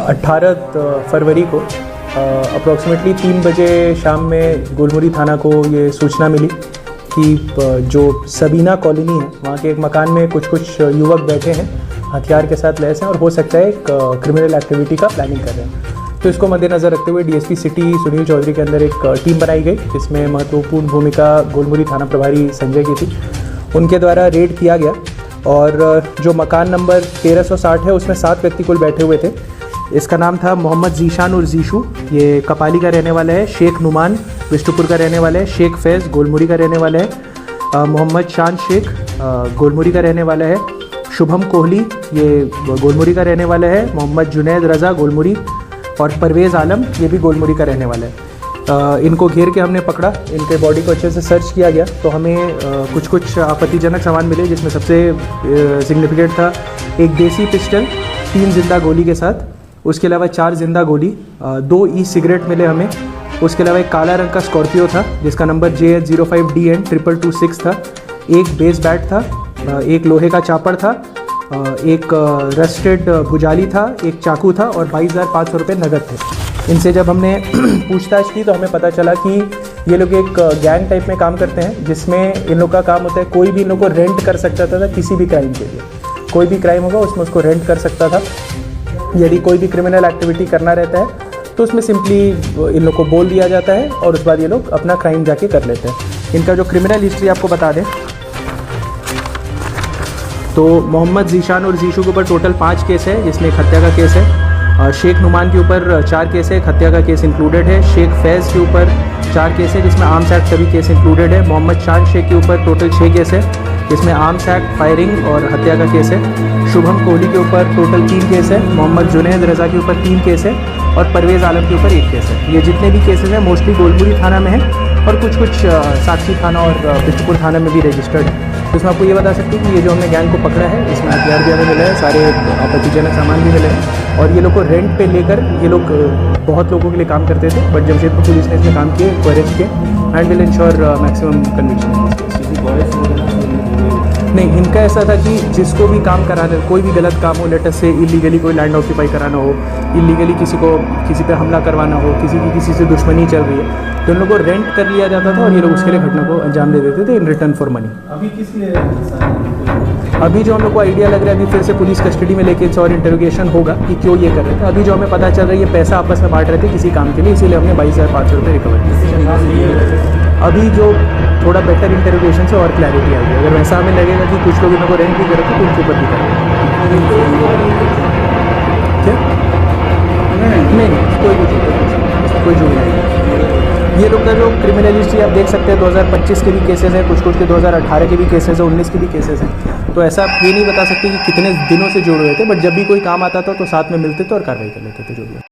18 फरवरी को अप्रॉक्सीमेटली 3 बजे शाम में गोलमुरी थाना को ये सूचना मिली कि जो सबीना कॉलोनी है वहाँ के एक मकान में कुछ युवक बैठे हैं, हथियार के साथ लैस हैं और हो सकता है एक क्रिमिनल एक्टिविटी का प्लानिंग कर रहे हैं। तो इसको मद्देनज़र रखते हुए डीएसपी सिटी सुनील चौधरी के अंदर एक टीम बनाई गई, जिसमें महत्वपूर्ण भूमिका गोलमुरी थाना प्रभारी संजय की थी। उनके द्वारा रेड किया गया और जो मकान नंबर 1360 है उसमें 7 व्यक्ति कुल बैठे हुए थे। इसका नाम था मोहम्मद जीशान और जीशु, ये कपाली का रहने वाला है। शेख नुमान विष्णुपुर का रहने वाला है। शेख फैज़ गोलमुरी का रहने वाला है। मोहम्मद शान शेख गोलमुरी का रहने वाला है। शुभम कोहली ये गोलमुरी का रहने वाला है। मोहम्मद जुनैद रज़ा गोलमुरी और परवेज़ आलम ये भी गोलमुरी का रहने वाला है। इनको घेर के हमने पकड़ा, इनके बॉडी को अच्छे से सर्च किया गया तो हमें कुछ आपत्तिजनक सामान मिले, जिसमें सबसे सिग्निफिकेंट था एक देसी पिस्टल 3 जिंदा गोली के साथ, उसके अलावा 4 जिंदा गोली, 2 ई सिगरेट मिले हमें। उसके अलावा एक काला रंग का स्कॉर्पियो था जिसका नंबर JH05DN 2226 था। एक बेस बैट था, एक लोहे का चापड़ था, एक रस्टेड भुजाली था, एक चाकू था और 22,500 रुपये नगद थे। इनसे जब हमने पूछताछ की तो हमें पता चला कि ये लोग एक गैंग टाइप में काम करते हैं, जिसमें इन लोग का काम होता है कोई भी इन लोग को रेंट कर सकता था किसी भी क्राइम के लिए। कोई भी क्राइम होगा उसमें उसको रेंट कर सकता था। यदि कोई भी क्रिमिनल एक्टिविटी करना रहता है तो उसमें सिंपली इन लोग को बोल दिया जाता है और उसके बाद ये लोग अपना क्राइम जाके कर लेते हैं। इनका जो क्रिमिनल हिस्ट्री आपको बता दें तो मोहम्मद जीशान और जीशु के ऊपर टोटल 5 केस है, जिसमें एक हत्या का केस है। शेख नुमान के ऊपर 4 केस है, एक हत्या का केस इंक्लूडेड है। शेख फैज़ के ऊपर 4 केस है, जिसमें आर्म्स एक्ट सभी केस इंक्लूडेड है। मोहम्मद शान शेख के ऊपर टोटल 6 केस है, जिसमें आर्म्स एक्ट, फायरिंग और हत्या का केस है। शुभम कोहली के ऊपर टोटल 3 केस है। मोहम्मद जुनैद रज़ा के ऊपर 3 केस है और परवेज़ आलम के ऊपर 1 केस है। ये जितने भी केसेस हैं मोस्टली गोलमुरी थाना में है और कुछ साक्षी थाना और बिष्टुपुर थाना में भी रजिस्टर्ड है। तो इसमें आपको ये बता सकते हैं कि ये जो हमने गैंग को पकड़ा है इसमें हथियार भी हमें मिले हैं, सारे आपत्तिजनक सामान भी मिले हैं और ये लोग को रेंट पे लेकर ये लोग बहुत लोगों के लिए काम करते थे, बट जमशेदपुर पुलिस ने इसमें काम किए, अरेस्ट किए and will ensure maximum conviction. नहीं, इनका ऐसा था कि जिसको भी काम कराना, कोई भी गलत काम हो, लेटर से इलीगली कोई लैंड ऑक्यूपाई कराना हो, इलीगली किसी पे हमला करवाना हो, किसी से दुश्मनी चल रही है तो उन लोगों को रेंट कर लिया जाता था और ये लोग उसके लिए घटना को अंजाम दे देते थे इन रिटर्न फॉर मनी। अभी जो हम लोग को आइडिया लग रहा है, अभी फिर से पुलिस कस्टडी में लेके और इंटरोगेशन होगा कि क्यों ये कर रहे थे। अभी जो हमें पता चल रहा है ये पैसा आपस में बांट रहे थे किसी काम के लिए, इसीलिए हमने 22,500 रुपये रिकवर किए। अभी जो थोड़ा बेटर इंटरोगेशन से और क्लैरिटी आएगी। अगर वैसा हमें लगेगा कि कुछ लोग इनको रेंट भी कर रहे थे तो उनके ऊपर भी करेंगे। क्या? नहीं, कोई जो नहीं। ये लोग का जो क्रिमिनल हिस्ट्री आप देख सकते हैं 2025 के भी केसेस हैं, कुछ के 2018 के भी केसेस हैं, 19 के भी केसेस हैं। तो ऐसा आप ये नहीं बता सकते कि कितने दिनों से जुड़े हुए थे, बट जब भी कोई काम आता था तो साथ में मिलते थे और कार्रवाई कर लेते थे जो भी।